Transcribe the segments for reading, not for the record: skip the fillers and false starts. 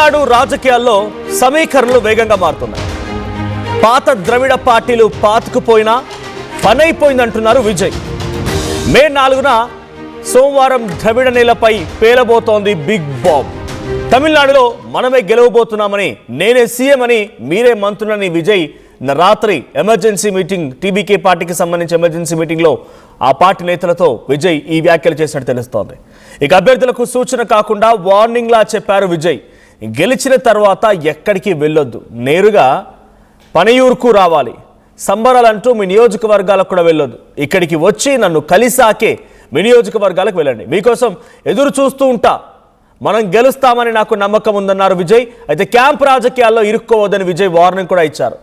తమిళనాడు రాజకీయాల్లో సమీకరణలు వేగంగా మారుతున్నాయి. పాత ద్రవిడ పార్టీలు పాతుకుపోయినా పనైపోయిందంటున్నారు విజయ్. మే 4న సోమవారం ద్రవిడ నేలపై పేలబోతోంది బిగ్ బాంబ్. తమిళనాడులో మనమే గెలవబోతున్నామని, నేనే సీఎం అని, మీరే మంత్రులని విజయ్ రాత్రి ఎమర్జెన్సీ మీటింగ్, టీబీకే పార్టీకి సంబంధించి ఎమర్జెన్సీ మీటింగ్లో ఆ పార్టీ నేతలతో విజయ్ ఈ వ్యాఖ్యలు చేసినట్టు తెలుస్తోంది. ఇక అభ్యర్థులకు సూచన కాకుండా వార్నింగ్లా చెప్పారు విజయ్. గెలిచిన తర్వాత ఎక్కడికి వెళ్ళొద్దు, నేరుగా పనియూరుకు రావాలి. సంబరాలంటూ మీ నియోజకవర్గాలకు కూడా వెళ్ళొద్దు. ఇక్కడికి వచ్చి నన్ను కలిసాకే మీ నియోజకవర్గాలకు వెళ్ళండి. మీకోసం ఎదురు చూస్తూ ఉంటా. మనం గెలుస్తామని నాకు నమ్మకం ఉందన్నారు విజయ్. అయితే క్యాంప్ రాజకీయాల్లో ఇరుక్కోవద్దని విజయ్ వార్నింగ్ కూడా ఇచ్చారు.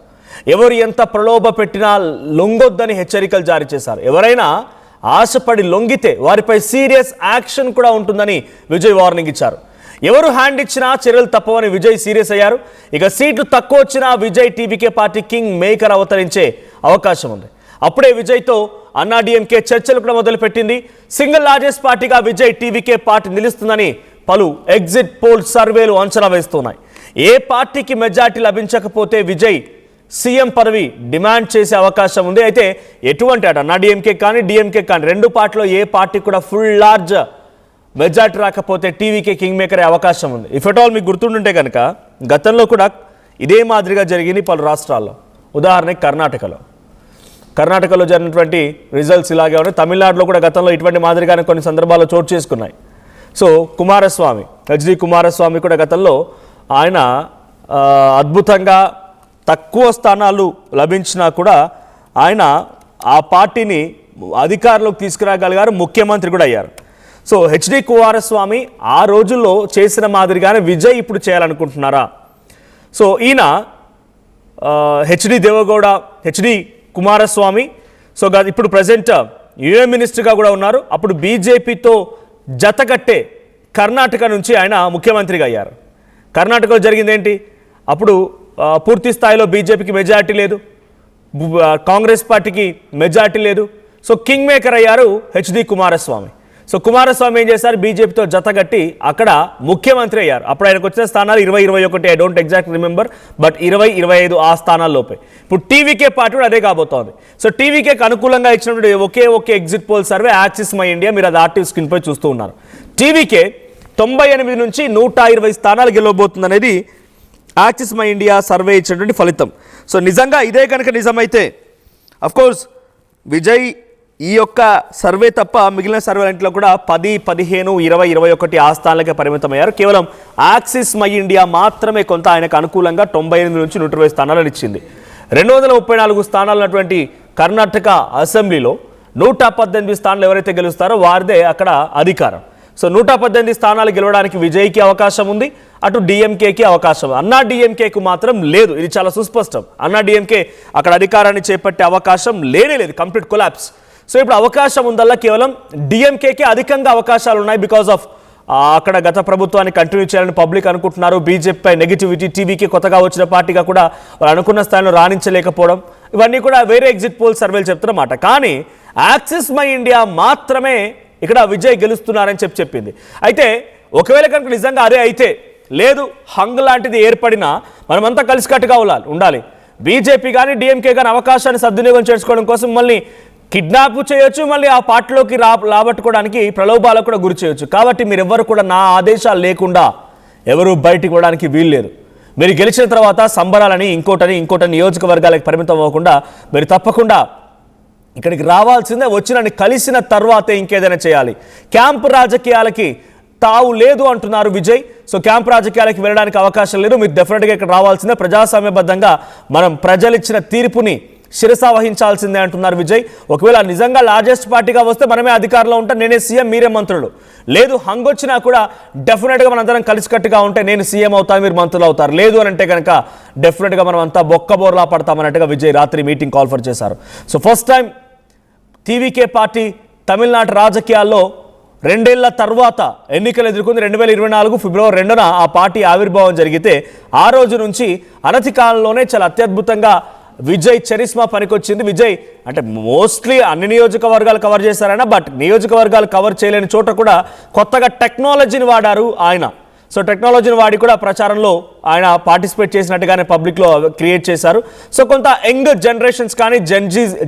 ఎవరు ఎంత ప్రలోభ పెట్టినా లొంగొద్దని హెచ్చరికలు జారీ చేశారు. ఎవరైనా ఆశపడి లొంగితే వారిపై సీరియస్ యాక్షన్ కూడా ఉంటుందని విజయ్ వార్నింగ్ ఇచ్చారు. ఎవరు హ్యాండ్ ఇచ్చినా చర్యలు తప్పవని విజయ్ సీరియస్ అయ్యారు. ఇక సీట్లు తక్కువ వచ్చినా Vijay TVK party king maker అవతరించే అవకాశం ఉంది. అప్పుడే విజయ్తో అన్నాడీఎంకే చర్చలు కూడా మొదలుపెట్టింది. సింగిల్ లార్జెస్ట్ పార్టీగా విజయ్ టీబీకే పార్టీ నిలుస్తుందని పలు ఎగ్జిట్ పోల్ సర్వేలు అంచనా వేస్తున్నాయి. ఏ పార్టీకి మెజార్టీ లభించకపోతే విజయ్ సీఎం పదవి డిమాండ్ చేసే అవకాశం ఉంది. అయితే ఎటువంటి అన్నాడీఎంకే కానీ డిఎంకే కానీ రెండు పార్టీలో ఏ పార్టీ కూడా ఫుల్ లార్జ్ మెజార్టీ రాకపోతే టీవీకే కింగ్ మేకర్ అయ్యే అవకాశం ఉంది. ఇఫ్ ఎట్ ఆల్ మీకు గుర్తుంటుంటే కనుక గతంలో కూడా ఇదే మాదిరిగా జరిగింది పలు రాష్ట్రాల్లో. ఉదాహరణకి కర్ణాటకలో జరిగినటువంటి రిజల్ట్స్ ఇలాగే ఉన్నాయి. తమిళనాడులో కూడా గతంలో ఇటువంటి మాదిరిగానే కొన్ని సందర్భాల్లో చోటు చేసుకున్నాయి. సో కుమారస్వామి, హెచ్డి కుమారస్వామి కూడా గతంలో ఆయన అద్భుతంగా తక్కువ స్థానాలు లభించినా కూడా ఆయన ఆ పార్టీని అధికారంలోకి తీసుకురాగలిగారు, ముఖ్యమంత్రి కూడా అయ్యారు. సో హెచ్డి కుమారస్వామి ఆ రోజుల్లో చేసిన మాదిరిగానే విజయ్ ఇప్పుడు చేయాలనుకుంటున్నారా? సో ఈయన HD Deve Gowda, HD Kumaraswamy so ఇప్పుడు ప్రజెంట్ యూఏ మినిస్టర్గా కూడా ఉన్నారు. అప్పుడు బీజేపీతో జతకట్టే కర్ణాటక నుంచి ఆయన ముఖ్యమంత్రిగా అయ్యారు. కర్ణాటకలో జరిగింది ఏంటి? అప్పుడు పూర్తి స్థాయిలో బీజేపీకి మెజార్టీ లేదు, కాంగ్రెస్ పార్టీకి మెజార్టీ లేదు. సో కింగ్ మేకర్ అయ్యారు హెచ్డి కుమారస్వామి. సో కుమారస్వామి ఏం చేశారు? బీజేపీతో జతగట్టి అక్కడ ముఖ్యమంత్రి అయ్యారు. అప్పుడు ఆయనకు వచ్చిన స్థానాలు 20-21, I don't exact remember, but 20-25 ఆ స్థానాల్లోపే. ఇప్పుడు టీవీకే పార్టీ కూడా అదే కాబోతోంది. సో టీవీకేకి అనుకూలంగా ఇచ్చినటువంటి ఒకే exit poll survey Axis My India, మీరు అది ఆర్టీవీ స్క్రీన్పై చూస్తూ ఉన్నారు. టీవీకే 98 నుంచి 120 స్థానాలు గెలవబోతుంది అనేది యాక్సిస్ మై ఇండియా సర్వే ఇచ్చినటువంటి ఫలితం. సో నిజంగా ఇదే కనుక నిజమైతే అఫ్కోర్స్ విజయ్ ఈ యొక్క సర్వే తప్ప మిగిలిన సర్వేలంటిలో కూడా 10, 15, 20, 21 ఆ స్థానాలకే పరిమితమయ్యారు. కేవలం యాక్సిస్ మై ఇండియా మాత్రమే కొంత ఆయనకు అనుకూలంగా 98 నుంచి 120 స్థానాలను ఇచ్చింది. 234 స్థానాలు ఉన్నటువంటి కర్ణాటక అసెంబ్లీలో 118 స్థానాలు ఎవరైతే గెలుస్తారో వారిదే అక్కడ అధికారం. సో 118 స్థానాలు గెలవడానికి విజయ్కి అవకాశం ఉంది, అటు డిఎంకేకి అవకాశం. అన్నా డిఎంకేకు మాత్రం లేదు. ఇది చాలా సుస్పష్టం. అన్నా డిఎంకే అక్కడ అధికారాన్ని చేపట్టే అవకాశం లేదు, కంప్లీట్ కొలాప్స్. సో ఇప్పుడు అవకాశం ఉందల్లా కేవలం డిఎంకేకి అధికంగా అవకాశాలు ఉన్నాయి. బికాస్ ఆఫ్ అక్కడ గత ప్రభుత్వాన్ని కంటిన్యూ చేయాలని పబ్లిక్ అనుకుంటున్నారు. బీజేపీపై నెగిటివిటీ, టీవీకి కొత్తగా వచ్చిన పార్టీగా కూడా వాళ్ళు అనుకున్న స్థాయిలో రాణించలేకపోవడం, ఇవన్నీ కూడా వేరే ఎగ్జిట్ పోల్ సర్వేలు చెప్తున్నమాట. కానీ యాక్సిస్ మై ఇండియా మాత్రమే ఇక్కడ విజయ్ గెలుస్తున్నారని చెప్పింది. అయితే ఒకవేళ కనుక నిజంగా అదే అయితే, లేదు హంగ్ లాంటిది ఏర్పడినా మనమంతా కలిసికట్టుగా ఉండాలి. బీజేపీ కానీ డిఎంకే కానీ అవకాశాన్ని సద్వినియోగం చేసుకోవడం కోసం మళ్ళీ కిడ్నాప్ చేయొచ్చు, మళ్ళీ ఆ పార్టీలోకి రాబట్టుకోవడానికి ప్రలోభాలకు కూడా గురి చేయొచ్చు. కాబట్టి మీరు ఎవ్వరు కూడా నా ఆదేశాలు లేకుండా ఎవరు బయటికి పోవడానికి వీల్లేదు. మీరు గెలిచిన తర్వాత సంబరాలని ఇంకోటని నియోజకవర్గాలకు పరిమితం అవ్వకుండా మీరు తప్పకుండా ఇక్కడికి రావాల్సిందే. వచ్చినని కలిసిన తర్వాతే ఇంకేదైనా చేయాలి. క్యాంపు రాజకీయాలకి తావు లేదు అంటున్నారు విజయ్. సో క్యాంప్ రాజకీయాలకి వెళ్ళడానికి అవకాశం లేదు, మీరు డెఫినెట్గా ఇక్కడ రావాల్సిందే. ప్రజాస్వామ్యబద్ధంగా మనం ప్రజలిచ్చిన తీర్పుని శిరసా వహించాల్సిందే అంటున్నారు విజయ్. ఒకవేళ నిజంగా లార్జెస్ట్ పార్టీగా వస్తే మనమే అధికారంలో ఉంటాం, నేనే సీఎం, మీరే మంత్రులు. లేదు హంగ్ వచ్చినా కూడా డెఫినెట్గా మనందరం కలిసికట్టుగా ఉంటే నేను సీఎం అవుతాను, మీరు మంత్రులు అవుతారు. లేదు అని అంటే కనుక డెఫినెట్గా మనం అంతా బొక్కబోర్లా పడతామన్నట్టుగా విజయ్ రాత్రి మీటింగ్ కాల్ఫర్ చేశారు. So first time TVK party Tamil Nadu రాజకీయాల్లో 2 ఏళ్ల తర్వాత ఎన్నికలు ఎదుర్కొంది. 2024 ఫిబ్రవరి 2న ఆ పార్టీ ఆవిర్భావం జరిగితే ఆ రోజు నుంచి అనతి కాలంలోనే చాలా అత్యద్భుతంగా విజయ్ చరిస్మా పనికొచ్చింది. విజయ్ అంటే మోస్ట్లీ అన్ని నియోజకవర్గాలు కవర్ చేశారైనా, బట్ నియోజకవర్గాలు కవర్ చేయలేని చోట కూడా కొత్తగా టెక్నాలజీని వాడారు ఆయన. సో టెక్నాలజీని వాడి కూడా ప్రచారంలో ఆయన పార్టిసిపేట్ చేసినట్టుగానే పబ్లిక్లో క్రియేట్ చేశారు. సో కొంత యంగ్ జనరేషన్స్ కానీ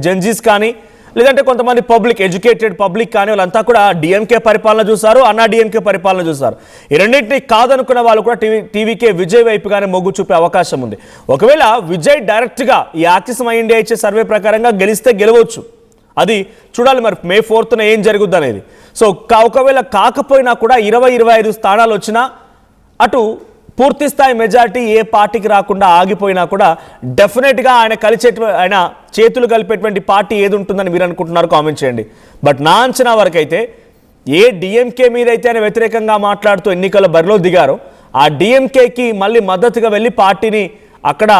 జెన్జీస్ కానీ లేదంటే కొంతమంది పబ్లిక్ ఎడ్యుకేటెడ్ పబ్లిక్ కానీ వాళ్ళంతా కూడా డిఎంకే పరిపాలన చూశారు, అన్నా డిఎంకే పరిపాలన చూశారు. ఈ రెండింటినీ కాదనుకున్న వాళ్ళు కూడా టీవీకే విజయ్ వైపుగానే మొగ్గు చూపే అవకాశం ఉంది. ఒకవేళ విజయ్ డైరెక్ట్గా ఈ యాక్సిస్ మై ఇండియా ఇచ్చే సర్వే ప్రకారంగా గెలిస్తే గెలవచ్చు, అది చూడాలి మరి మే 4th ఏం జరుగుద్ది అనేది. సో ఒకవేళ కాకపోయినా కూడా 20-25 స్థానాలు వచ్చినా అటు పూర్తి స్థాయి మెజారిటీ ఏ పార్టీకి రాకుండా ఆగిపోయినా కూడా డెఫినెట్గా ఆయన చేతులు కలిపేటువంటి పార్టీ ఏది ఉంటుందని మీరు అనుకుంటున్నారు కామెంట్ చేయండి. బట్ నా అంచనా వరకు అయితే ఏ డిఎంకే మీద అయితే ఆయన వ్యతిరేకంగా మాట్లాడుతూ ఎన్నికల బరిలో దిగారో ఆ డిఎంకేకి మళ్ళీ మద్దతుగా వెళ్ళి పార్టీని అక్కడ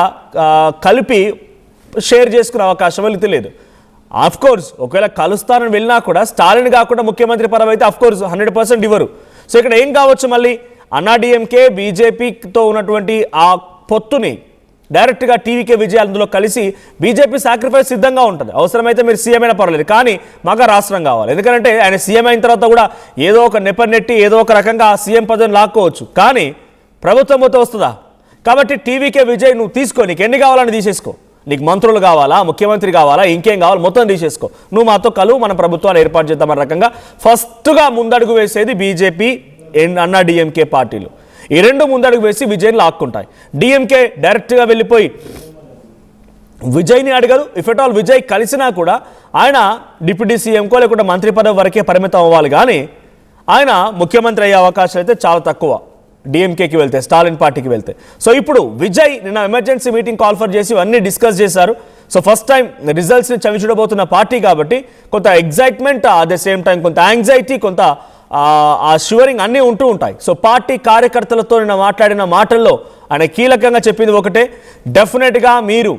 కలిపి షేర్ చేసుకునే అవకాశం వెళితే లేదు. ఆఫ్కోర్స్ ఒకవేళ కలుస్తానని వెళ్ళినా కూడా స్టాలిన్ కాకుండా ముఖ్యమంత్రి పదవి అయితే ఆఫ్కోర్స్ 100% ఇవ్వరు. సో ఇక్కడ ఏం కావచ్చు, మళ్ళీ అన్నా డిఎంకే బీజేపీతో ఉన్నటువంటి ఆ పొత్తుని డైరెక్ట్గా టీవీకే విజయ్ అందులో కలిసి బీజేపీ సాక్రిఫైస్ సిద్ధంగా ఉంటుంది. అవసరమైతే మీరు సీఎం అయినా పర్వాలేదు, కానీ మాకు రాష్ట్రం కావాలి. ఎందుకంటే ఆయన సీఎం అయిన తర్వాత కూడా ఏదో ఒక నెపనెట్టి ఏదో ఒక రకంగా సీఎం పదవిని లాక్కోవచ్చు, కానీ ప్రభుత్వం మొత్తం వస్తుందా? కాబట్టి టీవీకే విజయ్ నువ్వు తీసుకో, నీకు ఎన్ని కావాలని తీసేసుకో. నీకు మంత్రులు కావాలా, ముఖ్యమంత్రి కావాలా, ఇంకేం కావాలి మొత్తం తీసేసుకో, నువ్వు మాతో కలువు, మన ప్రభుత్వాన్ని ఏర్పాటు చేద్దామన్న రకంగా ఫస్ట్గా ముందడుగు వేసేది బీజేపీ అన్నా డిఎంకే పార్టీలు. ఈ రెండు ముందడుగు వేసి విజయ్ని లాక్కుంటాయి. డిఎంకే డైరెక్ట్గా వెళ్ళిపోయి విజయ్ని అడగదు. ఇఫ్ ఎట్ ఆల్ విజయ్ కలిసినా కూడా ఆయన డిప్యూటీ సీఎంకో లేకుంటే మంత్రి పదవి వరకే పరిమితం అవ్వాలి, కానీ ఆయన ముఖ్యమంత్రి అయ్యే అవకాశాలు అయితే చాలా తక్కువ డిఎంకేకి వెళ్తే, స్టాలిన్ పార్టీకి వెళ్తే. సో ఇప్పుడు విజయ్ నిన్న ఎమర్జెన్సీ మీటింగ్ కాల్ఫర్ చేసి అన్నీ డిస్కస్ చేశారు. సో ఫస్ట్ టైం రిజల్ట్స్ని చవి చూడబోతున్న పార్టీ కాబట్టి కొంత excitement, at the same time కొంత యాంగ్జైటీ, కొంత ఆ షివరింగ్ అన్నీ ఉంటూ ఉంటాయి. సో పార్టీ కార్యకర్తలతో నిన్న మాట్లాడిన మాటల్లో ఆయన కీలకంగా చెప్పింది ఒకటే, డెఫినెట్గా మీరు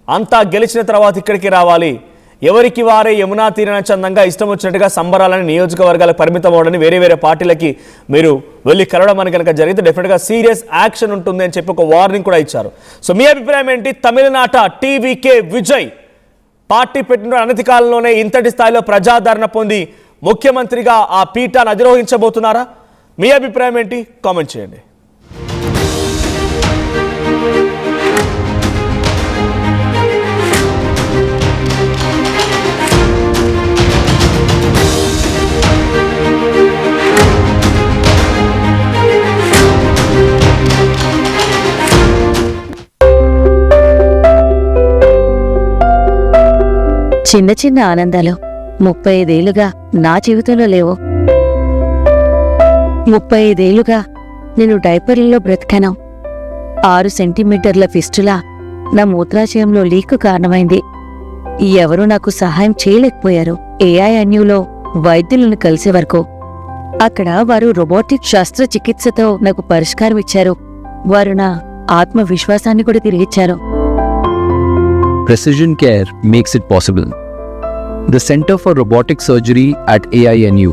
అంతా గెలిచిన తర్వాత ఇక్కడికి రావాలి, ఎవరికి వారే యమునా తీరిన చందంగా ఇష్టం వచ్చినట్టుగా సంబరాలని నియోజకవర్గాలకు పరిమితం అవ్వడని వేరే వేరే పార్టీలకి మీరు వెళ్ళి కలవడం అని కనుక జరిగితే డెఫినెట్గా సీరియస్ యాక్షన్ ఉంటుంది అని చెప్పి ఒక వార్నింగ్ కూడా ఇచ్చారు. సో మీ అభిప్రాయం ఏంటి? తమిళనాట టీవీకే విజయ్ పార్టీ పెట్టిన అనతి కాలంలోనే ఇంతటి స్థాయిలో ప్రజాదరణ పొంది ముఖ్యమంత్రిగా ఆ పీఠాన్ని అధిరోహించబోతున్నారా? మీ అభిప్రాయం ఏంటి? కామెంట్ చేయండి. చిన్న చిన్న ఆనందాలు 35 ఏళ్లుగా నా జీవితంలో లేవు. 35 ఏళ్లుగా నేను డైపర్లలో బ్రతికాను. 6 సెంటీమీటర్ల ఫిస్టులా నా మూత్రాశయంలో లీకు కారణమైంది. ఎవరూ నాకు సహాయం చేయలేకపోయారు. ఏఐఎన్యూలో వైద్యులను కలిసే వరకు అక్కడ వారు రోబోటిక్ శస్త్రచికిత్సతో నాకు పరిష్కారం ఇచ్చారు. వారు నా ఆత్మవిశ్వాసాన్ని కూడా తిరిగిచ్చారు. Precision Care makes it possible. The Center for Robotic Surgery at AINU